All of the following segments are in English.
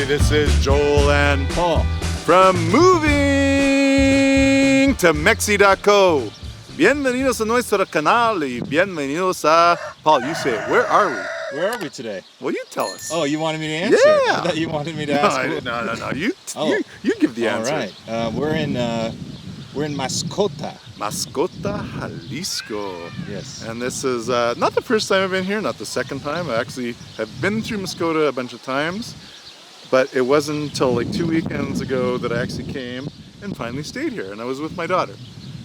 this is Joel and Paul from Moving to Mexi.co. Bienvenidos a nuestro canal y bienvenidos a... Paul, you say it. Where are we? Where are we today? Well, you tell us. Oh, you wanted me to answer? Yeah. I thought you wanted me to ask. No. You give the answer. All right. We're in Mascota. Mascota, Jalisco. Yes. And this is not the first time I've been here, not the second time. I actually have been through Mascota a bunch of times, but it wasn't until like 2 weekends ago that I actually came and finally stayed here. And I was with my daughter.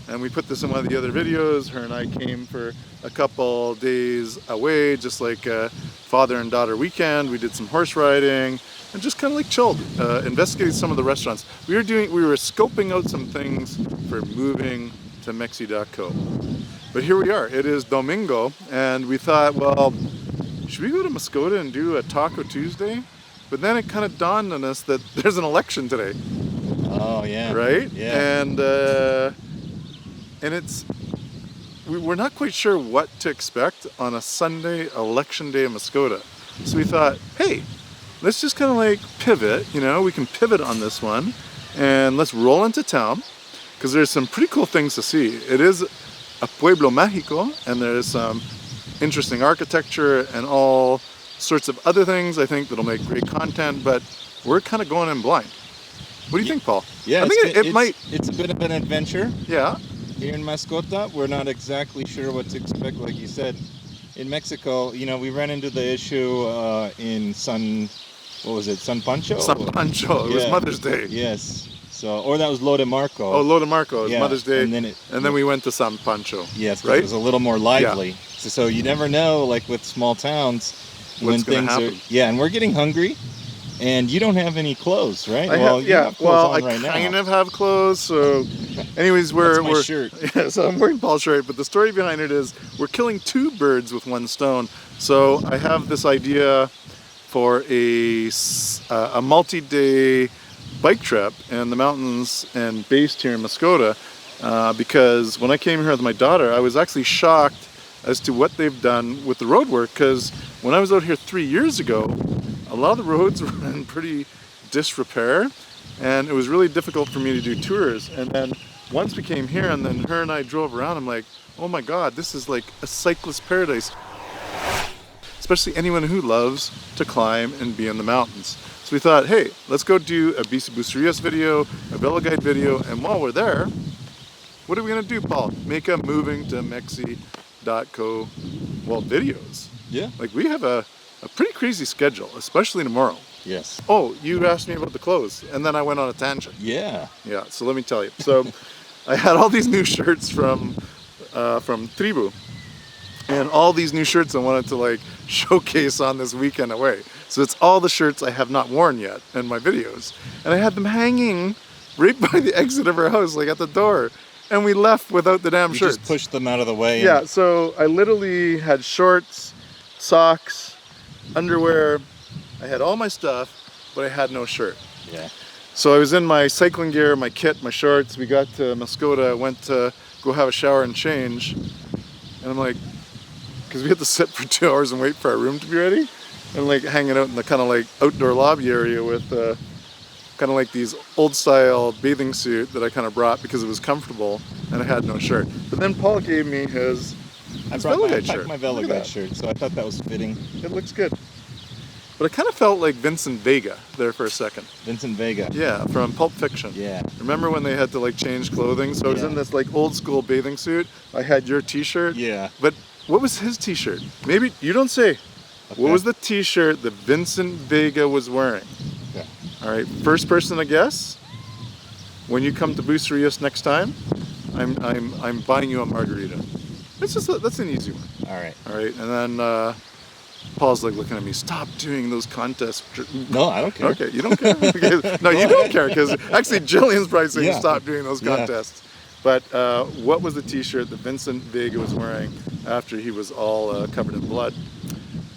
And we put this in one of the other videos. Her and I came for a couple days away, just like a father and daughter weekend. We did some horse riding and just kind of like chilled, investigated some of the restaurants. We were scoping out some things for moving to Mexi.co. But here we are. It is Domingo, and we thought, well, should we go to Mascota and do a Taco Tuesday? But then it kind of dawned on us that there's an election today. Oh yeah. Right? Yeah. And we're not quite sure what to expect on a Sunday election day in Mascota. So we thought, hey, let's just kind of like pivot, we can pivot on this one and let's roll into town because there's some pretty cool things to see. It is a Pueblo Mágico and there's some interesting architecture and all sorts of other things I think that'll make great content, but we're kind of going in blind. What do you think, Paul? Yeah, I think it's a bit of an adventure. Yeah. Here in Mascota, we're not exactly sure what to expect. Like you said, in Mexico, we ran into the issue in San Pancho? San Pancho. It was Mother's Day. Yes. Or that was Lo de Marco. Oh, Lo de Marco. It was Mother's Day. And then we went to San Pancho. Yes, right? It was a little more lively. Yeah. So you never know, like with small towns, what's going to happen. And we're getting hungry. And you don't have any clothes, right? I have kind of have clothes. So, anyways, That's my shirt. Yeah, so I'm wearing Paul's shirt. But the story behind it is we're killing two birds with one stone. So I have this idea for a multi-day bike trip in the mountains and based here in Mascota. Because when I came here with my daughter, I was actually shocked as to what they've done with the road work. Because when I was out here 3 years ago, a lot of the roads were in pretty disrepair, and it was really difficult for me to do tours. And then once we came here and then her and I drove around, I'm like, oh my God, this is like a cyclist paradise. Especially anyone who loves to climb and be in the mountains. So we thought, hey, let's go do a Bucerias video, a Velo Guide video, and while we're there, what are we gonna do, Paul? Make a Moving to Mexi.co, videos. Yeah. Like we have a pretty crazy schedule, especially tomorrow. Yes. Oh, you asked me about the clothes, and then I went on a tangent. Yeah. Yeah, so let me tell you. So I had all these new shirts from Tribu, and all these new shirts I wanted to like showcase on this weekend away. So it's all the shirts I have not worn yet in my videos. And I had them hanging right by the exit of our house, like at the door. And we left without the damn shirts. You just pushed them out of the way. Yeah, so I literally had shorts, socks, underwear. I had all my stuff, but I had no shirt. Yeah. So I was in my cycling gear, my kit, my shorts. We got to Mascota, went to go have a shower and change. And I'm like, because we had to sit for 2 hours and wait for our room to be ready. And like hanging out in the kind of like outdoor lobby area with kind of like these old style bathing suit that I kind of brought because it was comfortable and I had no shirt. But then Paul gave me his Velo Guide shirt. My Velo Guide shirt, so I thought that was fitting. It looks good. But I kind of felt like Vincent Vega there for a second. Vincent Vega. Yeah, from Pulp Fiction. Yeah. Remember when they had to like change clothing? So I was in this like old school bathing suit. I had your t-shirt. Yeah. But what was his t-shirt? Maybe, you don't say. Okay. What was the t-shirt that Vincent Vega was wearing? Okay. All right, first person to guess. When you come to Bucerias next time, I'm buying you a margarita. That's an easy one. All right. All right, and then Paul's like looking at me. Stop doing those contests. No, I don't care. Okay, you don't care. No, you don't care because actually Jillian's probably saying stop doing those contests. But what was the T-shirt that Vincent Vega was wearing after he was all covered in blood?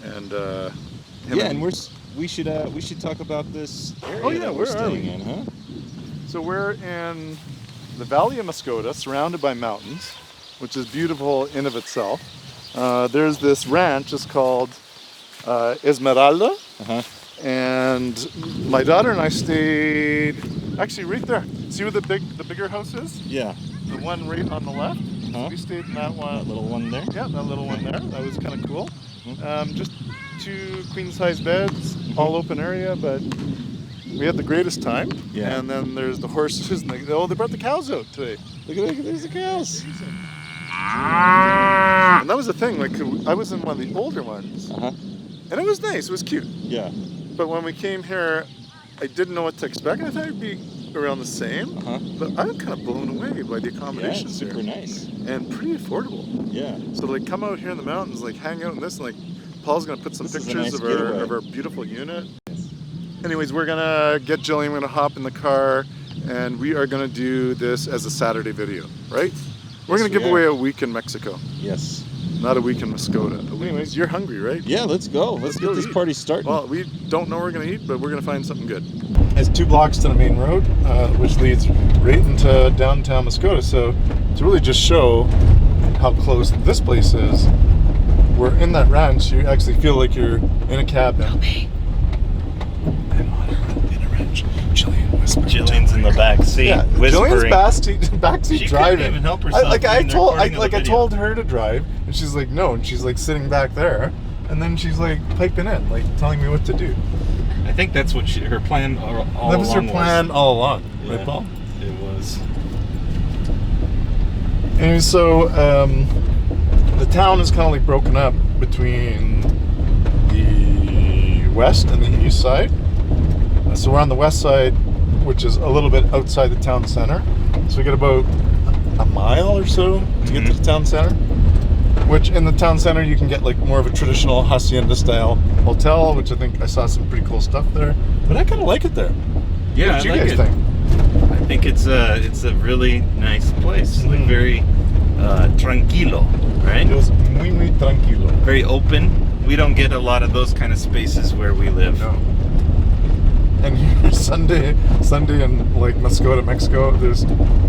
And we should talk about this area. Oh yeah, that we're staying in, huh? So we're in the Valley of Mascota, surrounded by mountains, which is beautiful in of itself. There's this ranch, it's called Esmeralda. And my daughter and I stayed actually right there. See where the bigger house is? Yeah. The one right on the left. Huh? We stayed in that one. That little one there? Yeah, that little one there. That was kind of cool. Mhm. Just 2 queen-size beds, all open area, but we had the greatest time. Yeah. And then there's the horses, and they brought the cows out today. Look at there's the cows. And that was the thing. Like, I was in one of the older ones, Uh-huh. and it was nice. It was cute. Yeah. But when we came here, I didn't know what to expect. I thought it'd be around the same. Uh-huh. But I'm kind of blown away by the Yeah, accommodations it's super here, nice. and pretty affordable. Yeah. So like, come out here in the mountains, like hang out in this, and like Paul's gonna put some This is a pictures nice of getaway. our beautiful unit. Anyways, we're gonna get Jillian, we're gonna hop in the car, and we are gonna do this as a Saturday video, right? We're Yes, gonna give we away are. a week in Mexico, Yes. not a week in Mascota. Anyways, you're hungry, right? Yeah, let's go. Let's go get this eat. party started. Well, we don't know what we're gonna eat, but we're gonna find something good. It's 2 blocks to the main road, which leads right into downtown Mascota. So to really just show how close this place is, we're in that ranch. You actually feel like you're in a cabin. Help me. I'm in a ranch. Jillian whispering. Jillian's in the back seat, Yeah, whispering. Jillian's backseat She driving. couldn't even help herself I during the recording of the I video. told her to drive, and she's like, no, and she's like sitting back there, and then she's like piping in, like telling me what to do. I think that's what her plan all along That was her plan all along, right, Yeah. Paul? It was. And so the town is kind of like broken up between the west and the east side. So we're on the west side, which is a little bit outside the town center. So we get about a mile or so to get to the town center. Which in the town center you can get like more of a traditional hacienda style hotel, which I think I saw some pretty cool stuff there. But I kind of like it there. Yeah, What did I you like guys it. think? I think it's a really nice place. Like very tranquilo, right? It was muy tranquilo. Very open. We don't get a lot of those kind of spaces where we live. No. And here, Sunday in like Mascota, Mexico,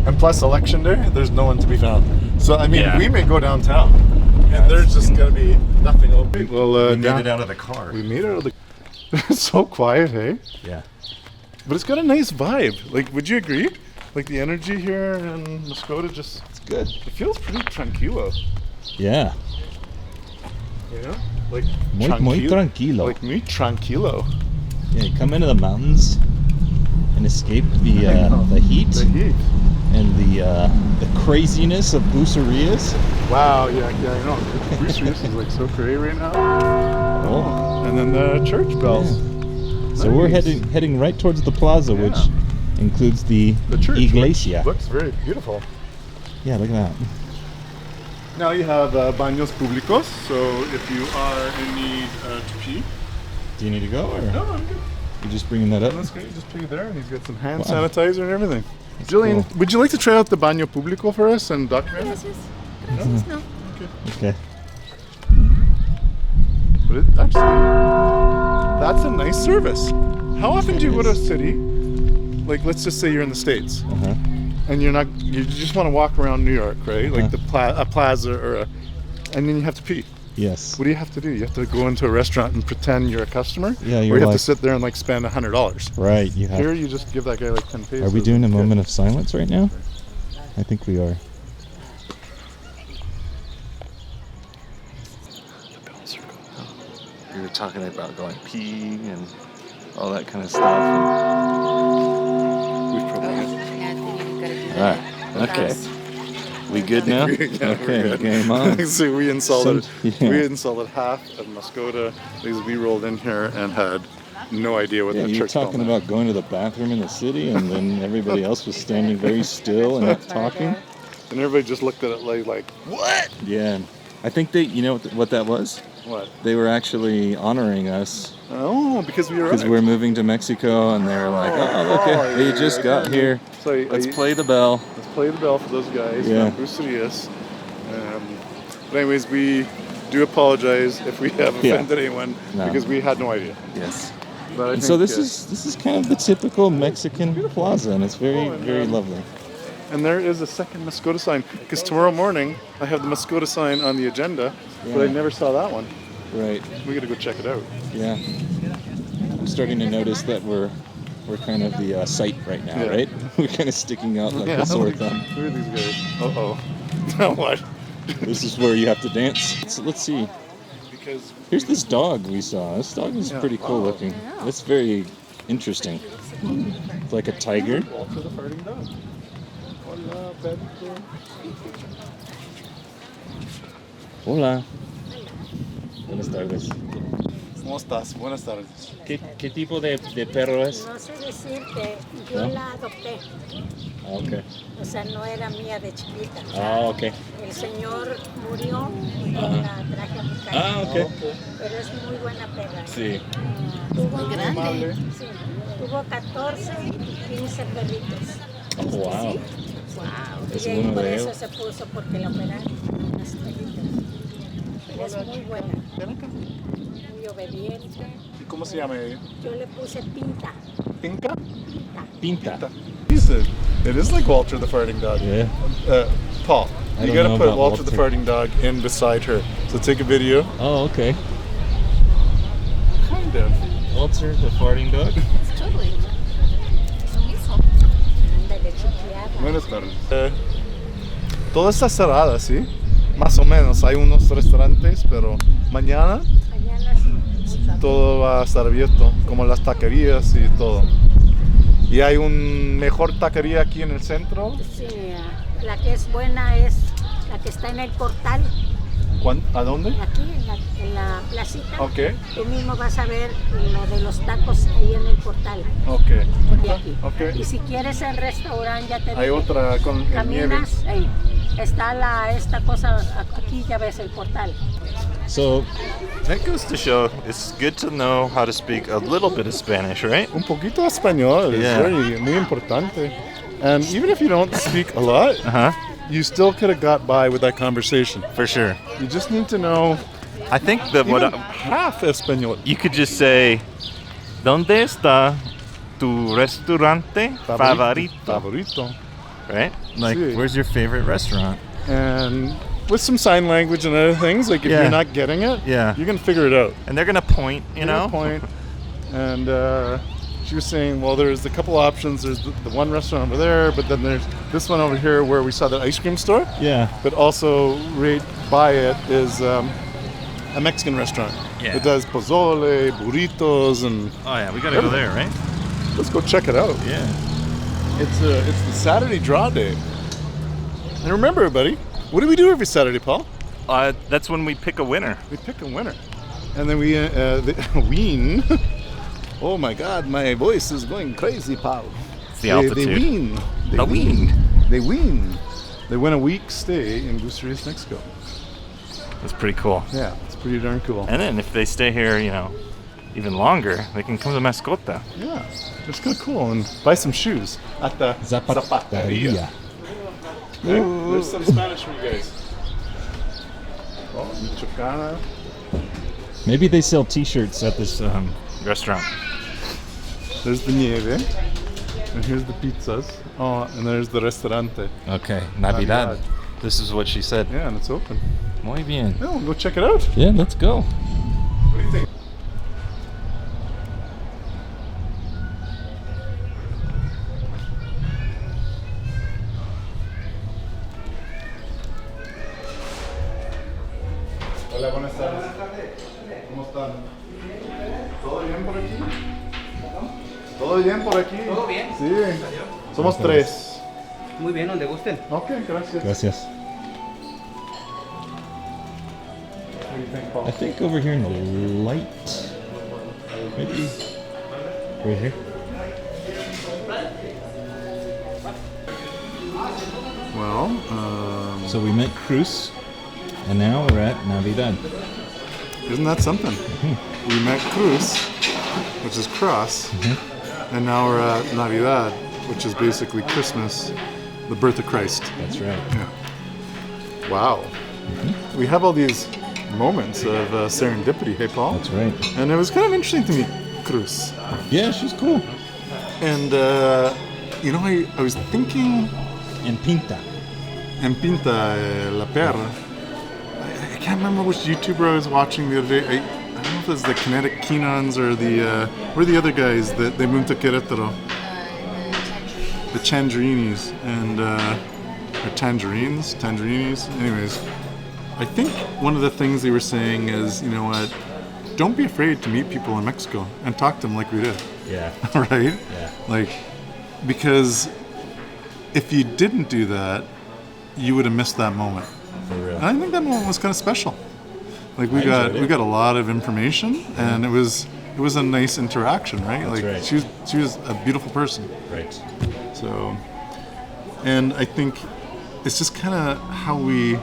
and plus election day, there's no one to be found. So I mean, Yeah. we may go downtown, and there's just gonna be nothing open. Well, We made it out of the car. We made it out of the. It's so quiet, hey? Yeah. But it's got a nice vibe. Like, would you agree? Like the energy here in Mascota, just It's good. it feels pretty tranquilo. Yeah. You know, like Muy tranquilo. Like muy tranquilo. Yeah, you come into the mountains and escape the heat The heat. and the craziness of Bucerias. Wow, yeah, I know. Bucerias is like so crazy right now. Oh. And then the church bells. So we're Nice. heading right towards the plaza, Yeah. which includes the church iglesia. looks very beautiful. Yeah, look at that. Now you have baños públicos, so if you are in need to pee. Do you need to go, or No, I'm good. you just bringing that up? That's great. Just pee there, and he's got some hand Wow. sanitizer and everything. Jillian, cool. would you like to try out the baño público for us and document it? Gracias. Gracias, no. Okay. But it, actually, that's a nice service. How often do you go to a city? Like, let's just say you're in the States, Uh-huh. and you just want to walk around New York, right? Like Uh-huh. a plaza and then you have to pee. Yes. What do you have to do? You have to go into a restaurant and pretend you're a customer? Yeah, or you're you have like- to sit there and like spend $100. Right, you have. Here you just give that guy like 10 pesos. Are we doing a moment of silence right now? I think we are. We were talking about going pee and all that kind of stuff. We've probably Yeah, I think you gotta do Alright, that. okay. We good now? Yeah, we're Okay, good. game on. So we insulted Yeah. we insulted half of Mascota because we rolled in here and had no idea what Yeah, the you were church bell talking meant. about going to the bathroom in the city, and then everybody else was standing very still and not talking. And everybody just looked at it like what? Yeah, I think you know what that was? What? They were actually honoring us Oh, because we were because we're moving to Mexico, and they were like, "Oh, okay, we just got here. So Let's play the bell." Let's play the bell for those guys. Yeah. From Bucerias. But anyways, we do apologize if we have Yeah. offended anyone No. because we had no idea. Yes. But I And so think, this is kind of the typical Mexican plaza, and it's very and, very lovely. and there is a second Mascota sign because tomorrow morning I have the Mascota sign on the agenda, but I Yeah. never saw that one. Right. We got to go check it out. Yeah. starting to notice that we're kind of the sight right now, Yeah. right? We're kind of sticking out like a sore thumb. Who are these guys? Uh-oh. What? This is where you have to dance. So let's see. Because Here's this dog we saw. This dog is Yeah. pretty cool looking. That's very interesting. It's like a tiger. Walter the farting dog. Hola, perrito. Hola. Buenas tardes. ¿Cómo estás? Buenas tardes. ¿Qué tipo de perro es? No sé decirte, yo ¿No? la adopté, Ah, ok. o sea, no era mía de chiquita. Ah, ok. El señor murió y yo la traje a mi casa. Ah, ok. Pero es muy buena perra. Sí. Tuvo, grande. sí, tuvo 14 y 15 perritos. Oh, wow. Wow. Es Y uno por de eso ellos. se puso, porque la operaron las perritas. Pero es muy buena, Ven acá. muy obediente. ¿Y cómo se llama ella? Yo le puse Pinta. Pinka? Pinta. It is like Walter the farting dog. Yeah. Paul, I you don't gotta know put about Walter the Walter. farting dog in beside her. So take a video. Oh, okay. Kind of. Walter, the farting dog. Totally. Lo mismo. Ándale, chiqueada. Buenas tardes. Todo está cerrada, ¿sí? Más o menos. Hay unos restaurantes, pero mañana Mañana sí. todo va a estar abierto, como las taquerías y todo. Y hay un mejor taquería aquí en el centro. Sí, la que es buena es la que está en el portal, ¿A dónde? aquí en la placita. Ok, Tú mismo vas a ver lo de los tacos ahí en el portal, ok. de aquí. Ok. Y si quieres el restaurante, ya te Hay dije, otra con nieve. caminas, ahí está esta cosa, aquí ya ves el portal. So, That goes to show it's good to know how to speak a little bit of Spanish, right? Un poquito español is Yeah. muy importante. And even if you don't speak a lot, Uh huh. you still could have got by with that conversation. For sure. You just need to know I think that even half español. you could just say, ¿Dónde está tu restaurante favorito? Favorito. Right? Like, Sí. where's your favorite restaurant? And with some sign language and other things, like if Yeah. you're not getting it, Yeah. you can figure it out. And they're gonna point, you Give it know? a point. And she was saying, well, there's a couple options. There's the one restaurant over there, but then there's this one over here where we saw the ice cream store. yeah. But also right by it is a Mexican restaurant. Yeah. It does pozole, burritos, and Oh yeah, we gotta go there, right? let's go check it out. Yeah. It's the Saturday draw day. And remember, everybody, what do we do every Saturday, Paul? That's when we pick a winner. We pick a winner, and then we ween. Oh my God, my voice is going crazy, Paul. It's the altitude. They ween. They The ween. They ween. They win a week stay in Bucerias, Mexico. That's pretty cool. Yeah, it's pretty darn cool. And then if they stay here, you know, even longer, they can come to Mascota. Yeah, it's kind of cool, and buy some shoes at the Zapateria. Okay, there's some Spanish for you guys. Oh, Michoacana. Maybe they sell T-shirts at this. Restaurant. There's the nieve, and here's the pizzas. Oh, and there's the restaurante. Okay, Navidad. This is what she said. Yeah, and it's open. Muy bien. Yeah, we'll go check it out. Yeah, let's go. What do you think? Hola, buenas tardes. ¿Cómo están? ¿Todo bien por aquí? ¿Todo bien por aquí? ¿Todo bien? Sí. Somos tres. Muy bien, donde gusten. Ok, gracias. Gracias. What do you think, Paul? I think over here in the light. Maybe. Right here. Well, So we met Cruz, and now we're at Navidad. isn't that something? We met Cruz, which is cross, and now we're at Navidad, which is basically Christmas, the birth of Christ. That's right. Wow. We have all these moments of serendipity, hey Paul? That's right. And it was kind of interesting to meet Cruz. Yeah, she's cool. And, you know, I was thinking, And Pinta. and Pinta, la perra, I can't remember which YouTuber I was watching the other day. I don't know if as the Kinetic Keenons or the where are the other guys that they moved to Querétaro? The Chandrinis and or Tangerines. Anyways, I think one of the things they were saying is, you know what? Don't be afraid to meet people in Mexico and talk to them like we did. Yeah. Right? Yeah. Like, because if you didn't do that, you would have missed that moment. For real. And I think that moment was kind of special. Like we I enjoyed it. got a lot of information, and it was a nice interaction, right? That's like right. she was a beautiful person. Right. So, and I think it's just kind of how we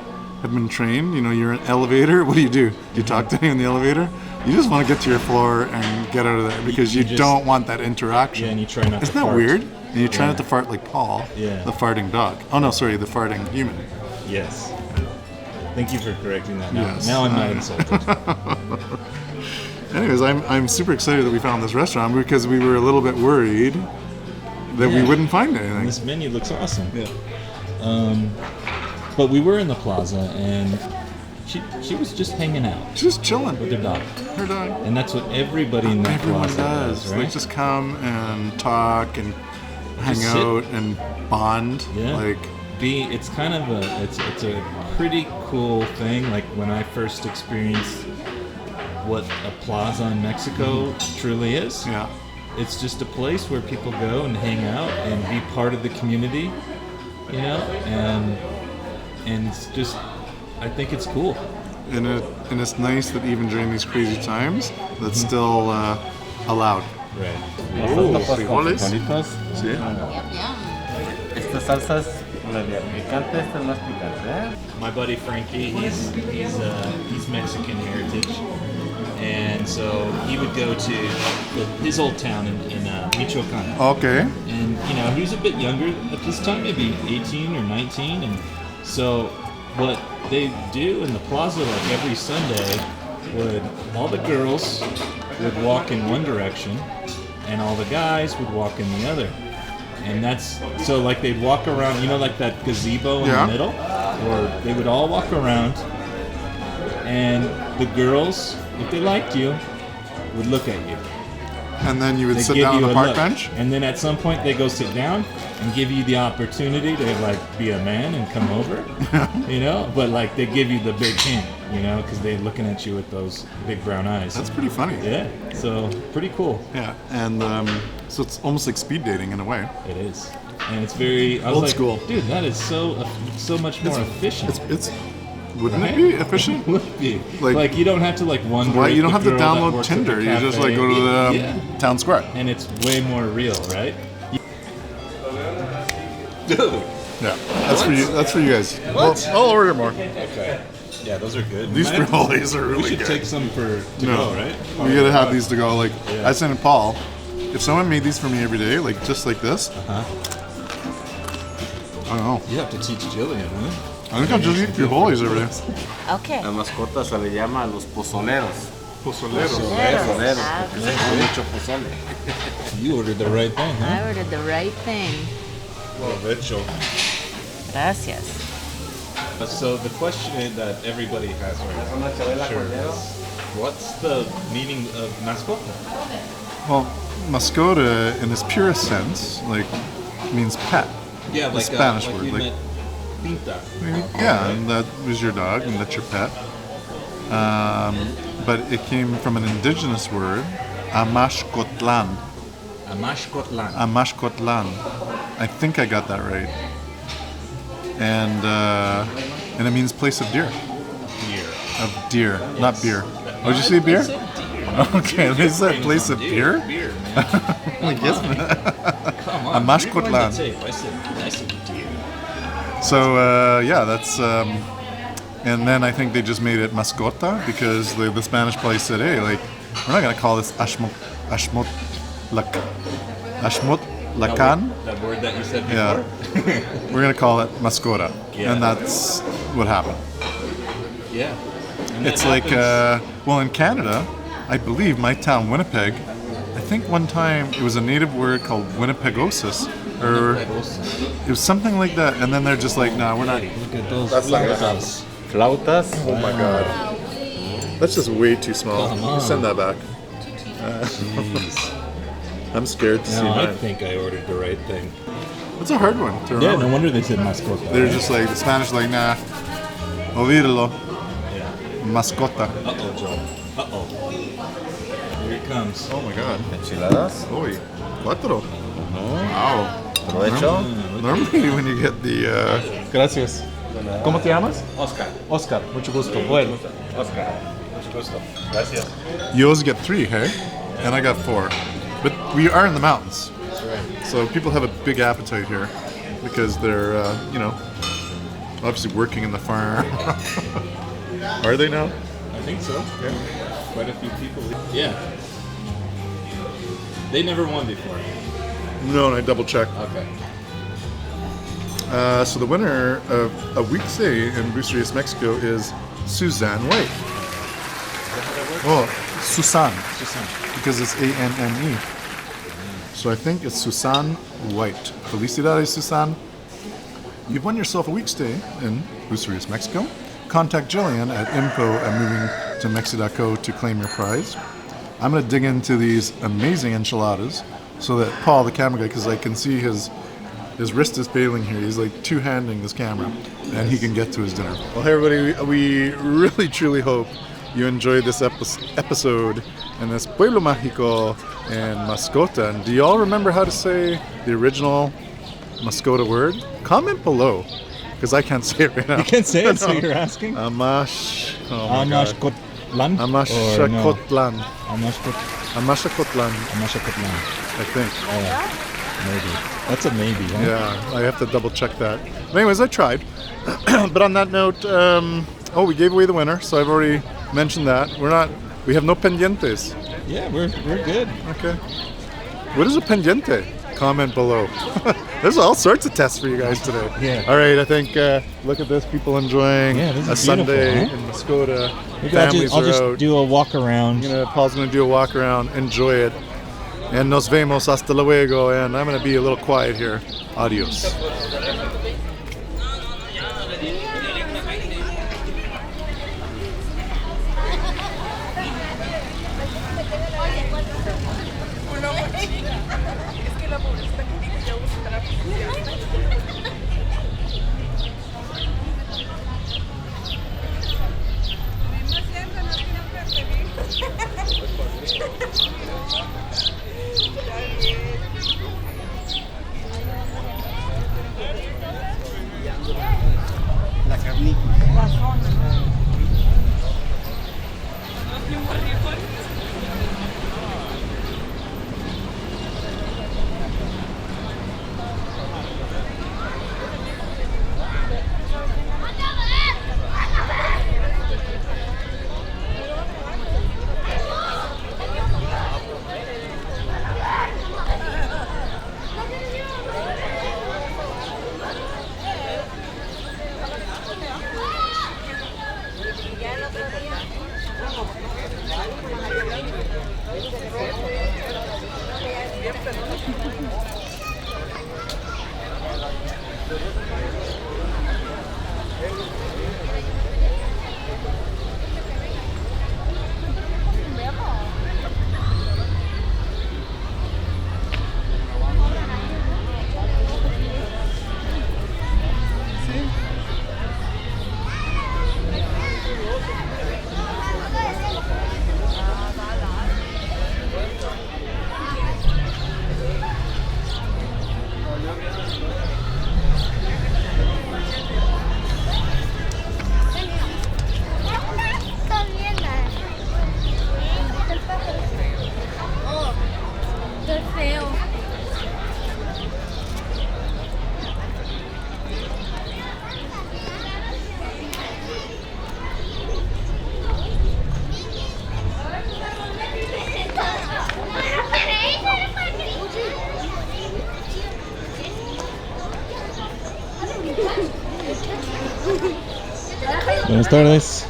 have been trained. You know, you're in an elevator. What do? Do you talk to anyone in the elevator? You just want to get to your floor and get out of there because you just- don't want that interaction. Yeah, and you try not Isn't to that fart. weird? And you try Yeah. not to fart like Paul, Yeah. the farting dog. Oh no, sorry, the farting human. Yes. Thank you for correcting that. Now, Yes. now I'm not insulted. Anyways, I'm super excited that we found this restaurant because we were a little bit worried that we Yeah. wouldn't find anything. This menu looks awesome. Yeah. But we were in the plaza, and she was just hanging out Just chilling. with her dog, Her dog. and that's what everybody in that Everyone plaza does. right? They just come and talk and hang Just sit. out and bond. Yeah. Like, It's kind of it's a pretty cool thing. Like when I first experienced what a plaza in Mexico truly is. yeah. It's just a place where people go and hang out and be part of the community, you know, and it's just, I think it's cool. And it's nice that even during these crazy times, that's still allowed. Right. frijoles. Sí. Yum, yum. Esta salsa es la de picante, esta es más picante. My buddy Frankie, he's Mexican heritage, and so he would go to his old town in Michoacan. Okay. And you know, he was a bit younger at this time, maybe 18 or 19, and so what they do in the plaza, like every Sunday, would all the girls would walk in one direction, and all the guys would walk in the other. And that's so like they'd walk around, you know, like that gazebo in Yeah. the middle, or they would all walk around, and the girls, if they liked you, would look at you. And then you would They sit give down on you the a park look. bench. And then at some point they go sit down and give you the opportunity to like be a man and come over, you know. But like they give you the big hint, you know, because they're looking at you with those big brown eyes. That's pretty funny. Yeah, so pretty cool. Yeah. And so it's almost like speed dating in a way. It is, and it's very I was Old like, school. dude. That is so much more efficient. It's wouldn't it be efficient? Would be Like- like you don't have to like wonder. Why if you don't the have to girl that download works at Tinder? the You just like cafe- go to the yeah. town square. And it's way more real, right? Dude. Yeah. That's for you. That's for you guys. Well, I'll order more. Okay. Yeah, those are good. These Might- frijoles are We really should good. take some to No. go, right? We gotta have these to go. Like Yeah. I said to Paul, if someone made these for me every day, like just like this, Uh-huh. I don't know. You have to teach Jillian, huh? I think I'll just eat frijoles every day. Okay. La mascota se le llama a los pozoleros. Pozoleros. Pozoleros, Ah, porque se come mucho pozole. You ordered the right thing, huh? I ordered the right thing. Gracias. So the question that everybody has right now, sure, is, what's the meaning of mascota? Well, mascota in its purest sense, like, means pet. Yeah, The Spanish like word, you like- meant pinta. Yeah, and that was your dog, and that's your pet. But it came from an indigenous word, Amashkotlan. A mashkotlan. Amashkotlan. I think I got that right. And it means place of deer. Deer. Of deer, not beer. Oh, did you say beer? Okay, they said place of beer? Beer, man. Like, yes, man. Come A on. mashkotlan. I said deer. So yeah, that's and then I think they just made it mascota because the Spanish place said, hey, like we're not gonna call this ashmot lacan. That word that you said before? Yeah, we're gonna call it mascota, Yeah. and that's what happened. Yeah. And that It's like happens- well, in Canada, I believe my town Winnipeg. I think one time it was a native word called Winnipegosis, or it was something like that, and then they're just like, nah, we're not. Look at those That's like flautas. Flautas. Oh my god. That's just way too small. Come You on. send that back. Jeez. I'm scared to see No, I mine. think I ordered the right thing. It's a hard one to Yeah, remember. no wonder they said mascota. They're just like, the Spanish like, nah, olvídalo, Yeah. mascota. Uh-oh, Joe. Uh-oh. Here it comes. Oh my god. Enchiladas. Uy, cuatro. Wow. Provecho. Normally when you get the, Gracias. ¿Cómo te llamas? Oscar. Oscar. Mucho gusto. Bueno. Oscar. Mucho gusto. Gracias. you always get 3, hey? And I got 4. But we are in the mountains. So people have a big appetite here because they're, you know, obviously working in the farm. Are they now? I think so. Yeah. Quite a few people. Yeah. They never won before. No, and I double checked. Okay. So the winner of a weekday in Bucerias, Mexico is Susanne White. Oh, Susanne, because it's A-N-N-E. So I think it's Susanne White. Felicidades, Susanne. You've won yourself a week's stay in Bucerias, Mexico. Contact Jillian at info@movingtomexi.co to claim your prize. I'm going to dig into these amazing enchiladas so that Paul, the camera guy, because I can see his wrist is failing here. He's like two-handing this camera, and he can get to his dinner. Well, hey everybody, we really truly hope you enjoyed this episode in this Pueblo Mágico and Mascota. And do y'all remember how to say the original Mascota word? Comment below, because I can't say it right now. You can't say it, so No. you're asking? Amash. Oh my God. Amashkotlan? Amashakotlan. Amashkotlan. Amashakotlan, I think. Maybe. That's a maybe, huh? Yeah, I have to double check that. But anyways, I tried. But on that note, we gave away the winner, so I've already mentioned that. We have no pendientes. Yeah, we're good. Okay. What is a pendiente? Comment below. There's all sorts of tests for you guys today. Yeah. All right, I think, look at this, people enjoying Yeah, this is a Sunday beautiful, in Mascota. Maybe I'll Families just are out. do a walk around. Paul's gonna do a walk around, enjoy it. And nos vemos, hasta luego, and I'm gonna be a little quiet here. Adios. Buenas tardes.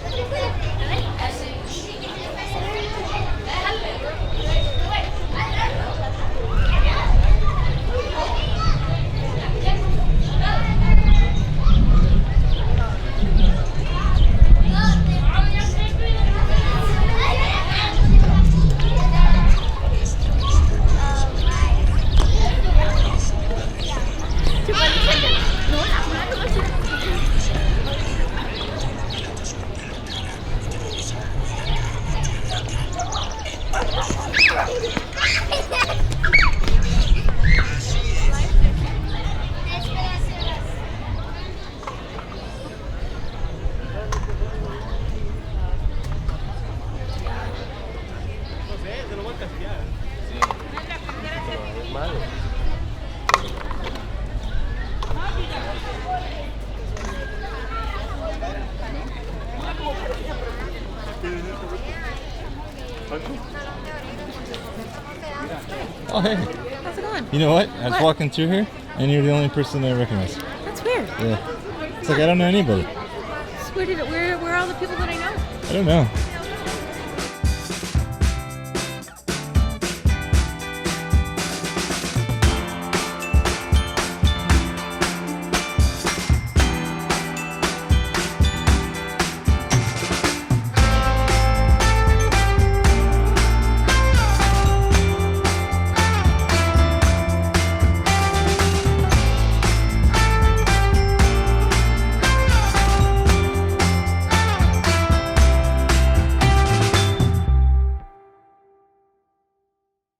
Oh, hey. How's it going? You know what? I was What? walking through here, and you're the only person I recognize. That's weird. Yeah. It's like I don't know anybody. Where are all the people that I know? I don't know.